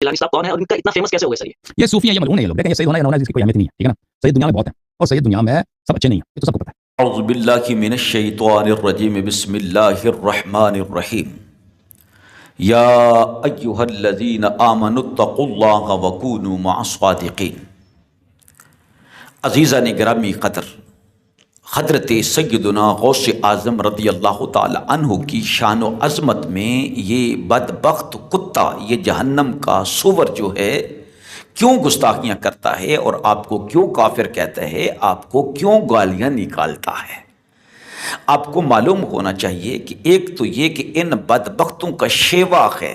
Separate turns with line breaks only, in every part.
जिलानी साहब कौन है और इनका इतना फेमस कैसे हो गए सर?
ये सूफी हैं, ये मलून है, ये लोग लेकिन ये सैयद होना या ना होना इसकी कोई अहमियत नहीं है, ठीक है ना। सैयद दुनिया में बहुत है और सैयद दुनिया में सब अच्छे नहीं है, ये तो सबको पता है।
औज़ु बिल्लाहि मिनश शैतानिर रजीम, बिस्मिल्लाहिर रहमानिर रहीम। या अय्युहल्लज़ीना आमनुत्तक़ुल्लाह वकूनू मअस-सादिक़ीन। अज़ीज़ान गिरामी क़दर, हज़रत सय्यदुना गौस आज़म रज़ी अल्लाह ताला अन्हु की शान व अज़मत में ये बदबख्त कुत्ता, ये जहन्नम का सूवर जो है क्यों गुस्ताखियाँ करता है और आपको क्यों काफिर कहता है, आपको क्यों गालियाँ निकालता है। आपको मालूम होना चाहिए कि एक तो ये कि इन बदबख्तों का शेवा है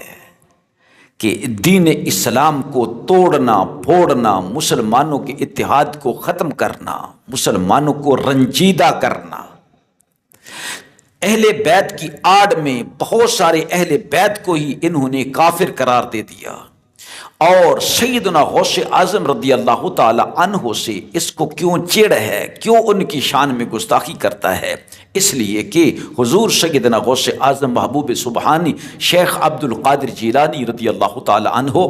कि दीन इस्लाम को तोड़ना फोड़ना, मुसलमानों के इत्तेहाद को ख़त्म करना, मुसलमानों को रंजीदा करना। अहले बैत की आड़ में बहुत सारे अहले बैत को ही इन्होंने काफिर करार दे दिया और सैयदना गौस आज़म रज़ी अल्लाह ताला अन्हु से इसको क्यों चिढ़ है, क्यों उनकी शान में गुस्ताखी करता है। इसलिए कि हुजूर सैयदना गौस आज़म महबूब सुबहानी शेख अब्दुल कादिर जिलानी रज़ी अल्लाह ताला अन्हु,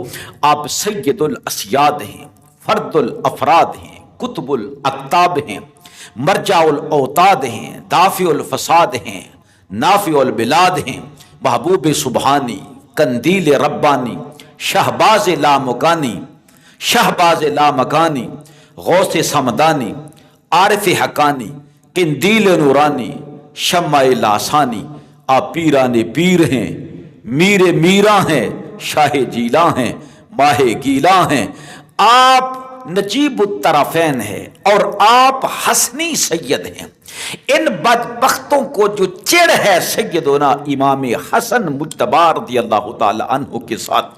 आप सैयदुल अस्याद हैं, फर्दुल अफराद हैं, कुतुबुल अक्ताब हैं, मरजाउल औताद हैं, दाफिउल फसाद हैं, नाफिउल बिलाद हैं, महबूब सुबहानी, कंदील रब्बानी, शहबाज लामकानी, शहबाज लामकानी, गौस समदानी, आरिफ हकानी, किंदील नूरानी, शम्माए लासानी। आप पीराने पीर हैं, मीरे मीरा हैं, शाहे जीला हैं, माहे गीला हैं। आप नजीबुत तरफ़ैन है और आप हसनी सैयद हैं। इन बदबख्तों को जो चिढ़ है सैयदना इमाम हसन मुज्तबा रज़ी अल्लाह ताला अन्हु के साथ,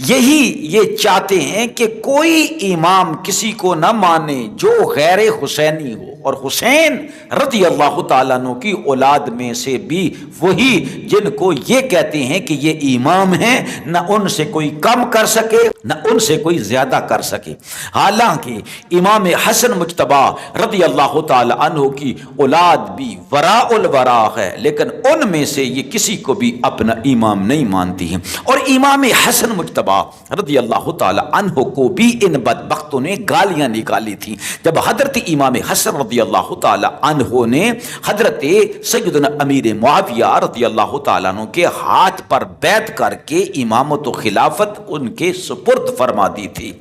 यही ये चाहते हैं कि कोई इमाम किसी को न माने जो गैर हुसैनी हो, और हुसैन रज़ी अल्लाह ताला अन्हु की औलाद में से भी वही जिनको ये कहते हैं कि ये इमाम हैं, न उनसे कोई कम कर सके न उनसे कोई ज्यादा कर सके। हालांकि इमाम हसन मुज्तबा रज़ी अल्लाह ताला अन्हु की औलाद भी वराउल वरा है, लेकिन उनमें से ये किसी को भी अपना इमाम नहीं मानती हैं। और इमाम हसन मुज्तबा रज़ी अल्लाह ताला अन्हु को भी इन बदबख्तों ने गालियां निकाली थी। जब हजरत इमाम हसन रज़ी अल्लाह ताला अन्हु ने हजरत सैयदना अमीर मुआविया रज़ी अल्लाह ताला अन्हु के हाथ पर बैत करके इमामत व खिलाफत उनके सुपुर्द फरमा दी थी,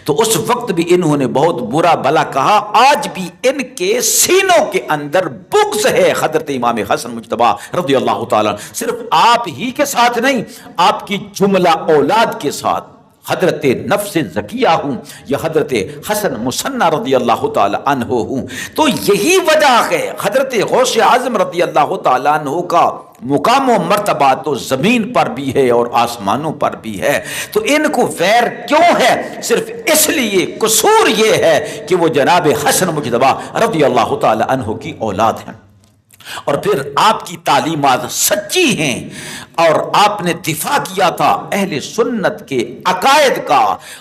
तो उस वक्त भी इन्होंने बहुत बुरा भला कहा। आज भी इनके सीनों के अंदर बुग़्ज़ है हजरत इमाम हसन मुज्तबा रज़ी अल्लाह ताला, सिर्फ आप ही के साथ नहीं, आपकी जुमला औलाद के साथ। हजरत नफ्स ज़किया हूँ या हजरत हसन मुसन्ना रज़ी अल्लाह ताला अन्हु हूँ। तो यही वजह है हजरत गौस आज़म रज़ी अल्लाह ताला अन्हु का मुकाम व मर्तबा तो ज़मीन पर भी है और आसमानों पर भी है। तो इनको वैर क्यों है? सिर्फ इसलिए, कसूर ये है कि वो जनाब हसन मुज्तबा रज़ी अल्लाह ताला अन्हु की औलाद हैं और फिर आपकी तालीमात सच्ची हैं और आपने दिफा किया था अहले सुन्नत के अकायद का।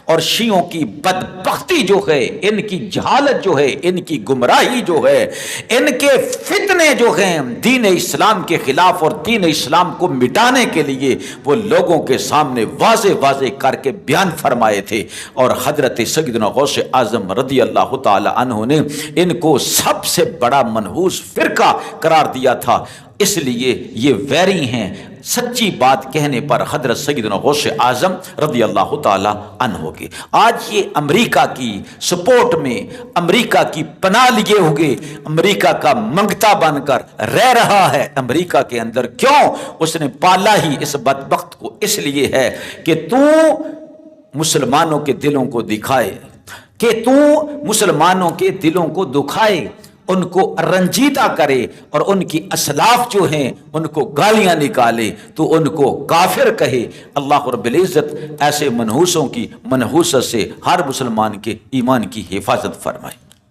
और शियों की बदबख्ती जो है, इनकी जहालत जो है, इनकी गुमराही जो है, इनके फितने जो हैं दीन इस्लाम के खिलाफ और दीन इस्लाम को मिटाने के लिए वो लोगों के सामने वाज़े वाज़े करके बयान फरमाए थे। और हजरत सैयदना गौस आज़म रज़ी अल्लाह ताला अन्हु ने इनको सबसे बड़ा मनहूस फिरका करार दिया था। इसलिए ये वैरी हैं सच्ची बात कहने पर हजरत सैयदना गौस आज़म रज़ी अल्लाह ताला अन्हु के। आज ये अमेरिका की सपोर्ट में, अमेरिका की पनाह लिए हुए, अमेरिका का मंगता बनकर रह रहा है अमेरिका के अंदर। क्यों? उसने पाला ही इस बदबख्त को इसलिए है कि तू मुसलमानों के दिलों को दिखाए, कि तू मुसलमानों के दिलों को दुखाए, उनको रंजीदा करे और उनकी असलाफ जो हैं उनको गालियां निकाले, तो उनको काफिर कहे। अल्लाह रब्बुल इज़्ज़त ऐसे मनहूसों की मनहूसत से हर मुसलमान के ईमान की हिफाजत फरमाए।